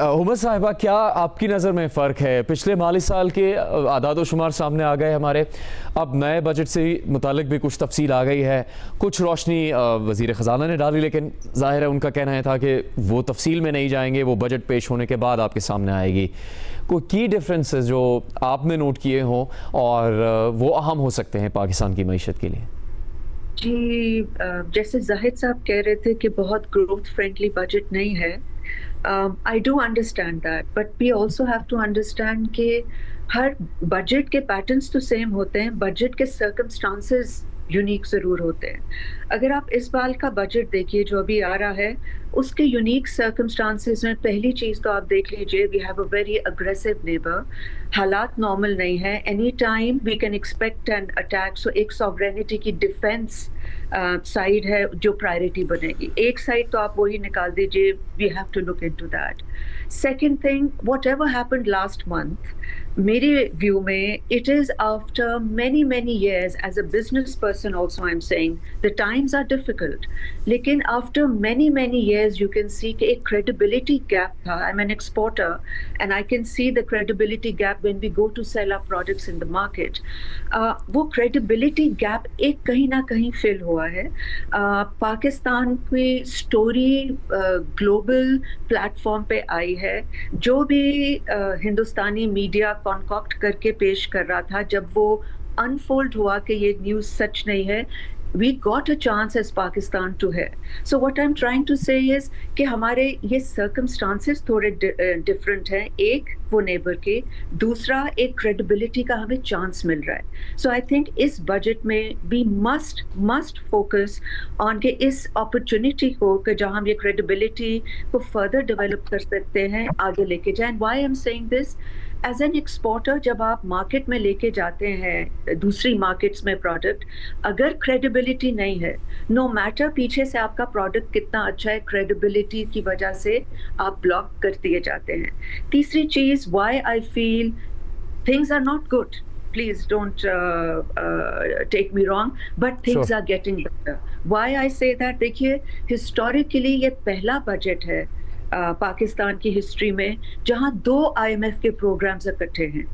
हुमत साहिबा, क्या आपकी नज़र में फ़र्क है? पिछले माली साल के आदाद शुमार सामने आ गए हमारे। अब नए बजट से मुतालिक भी कुछ तफसील आ गई है। कुछ रोशनी वज़ीर ख़जाना ने डाली, लेकिन ज़ाहिर है उनका कहना है था कि वो तफसील में नहीं जाएंगे, वो बजट पेश होने के बाद आपके सामने आएगी। कोई की डिफरेंसेस जो आपने नोट किए हों और वो अहम हो सकते हैं पाकिस्तान की मईशत के लिए? जी, जैसे जाहिद साहब कह रहे थे कि बहुत ग्रोथ फ्रेंडली बजट नहीं है। I do understand that, but we also have to understand कि हर बजट के पैटर्न्स तो सेम होते हैं, बजट के सर्कमस्टांसेस यूनिक ज़रूर होते हैं। अगर आप इस बार का बजट देखिए जो अभी आ रहा है, उसके यूनिक सर्कमस्टांसेस में पहली चीज़ तो आप देख लीजिए, we have a very aggressive neighbour. हालात नॉर्मल नहीं है, any time we can expect an attack. So एक सॉवरेनिटी की डिफेंस साइड है जो प्रायोरिटी बनेगी। एक साइड तो आप वही निकाल दीजिए, we have to look into that. Second thing, whatever happened last month, मेरे व्यू में it is after many many years as a business person also I'm saying the times are difficult, लेकिन after many many years you can see कि एक credibility gap था. I'm an exporter and I can see the credibility gap when we go to sell our products in the market. वो credibility gap एक कहीं ना कहीं fill हुआ है. पाकिस्तान की स्टोरी ग्लोबल प्लेटफॉर्म पे आई है. जो भी हिंदुस्तानी मीडिया कॉन्कॉक्ट करके पेश कर रहा था, जब वो अनफोल्ड हुआ कि ये न्यूज़ सच नहीं है, we got a chance as Pakistan to है. So what I'm trying to say is कि हमारे ये circumstances थोड़े different हैं. एक वो नेबर के, दूसरा एक credibility का हमें चांस मिल रहा है. So I think इस बजट में we must focus on के इस opportunity को कि जहाँ हम ये credibility को further develop कर सकते हैं, आगे लेके जाएं. Why I'm saying this? As an exporter जब आप मार्केट में लेके जाते हैं दूसरी मार्केट्स में प्रोडक्ट, अगर क्रेडिबिलिटी नहीं है, नो मैटर पीछे से आपका प्रोडक्ट कितना अच्छा है, क्रेडिबिलिटी की वजह से आप ब्लॉक कर दिए जाते हैं. तीसरी चीज, why I feel things are not good, please don't take me wrong, but things Sure. are getting better. Why I say that? देखिए, historically ये पहला बजट है पाकिस्तान की हिस्ट्री में जहां 2 आईएमएफ के प्रोग्राम्स इकट्ठे हैं.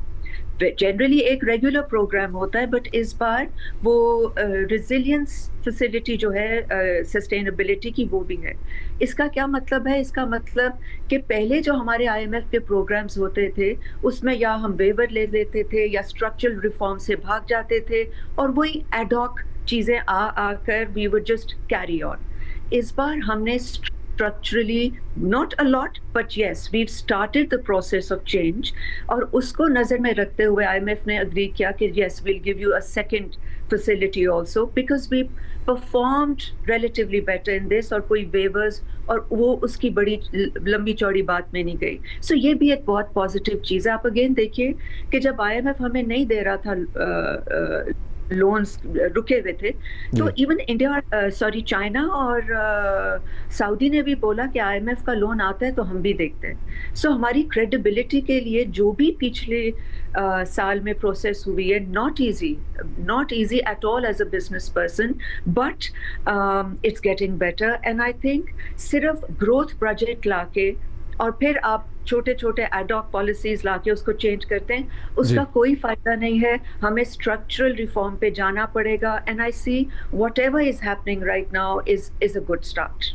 जनरली एक रेगुलर प्रोग्राम होता है, बट इस बार वो रेजिलियंस फैसिलिटी जो है सस्टेनेबिलिटी की, वो भी है. इसका क्या मतलब है? इसका मतलब कि पहले जो हमारे आईएमएफ के प्रोग्राम्स होते थे उसमें या हम वेवर ले लेते थे या स्ट्रक्चरल रिफॉर्म से भाग जाते थे और वही एडॉक चीज़ें आकर we would just carry on. इस बार हमने structurally, not a lot, but yes, we've started the process of change. और उसको नज़र में रखते हुए IMF ने agree किया कि yes, we'll give you a second facility also because we performed relatively better in this, और कोई waivers और वो उसकी बड़ी लंबी चौड़ी बात में नहीं गई. So ये भी एक बहुत पॉजिटिव चीज़ है. आप अगेन देखिए कि जब IMF हमें नहीं दे रहा था लोन्स, रुके हुए थे, तो इवन इंडिया चाइना और सऊदी ने भी बोला कि आईएमएफ का लोन आता है तो हम भी देखते हैं. सो हमारी क्रेडिबिलिटी के लिए जो भी पिछले साल में प्रोसेस हुई है, not easy at all as a business person, but it's getting better. And I think सिर्फ ग्रोथ प्रोजेक्ट लाके और फिर आप छोटे छोटे एडॉक पॉलिसीज लाके उसको चेंज करते हैं, उसका कोई फायदा नहीं है. हमें स्ट्रक्चरल रिफॉर्म पे जाना पड़ेगा. And I see whatever is happening right now is a good start.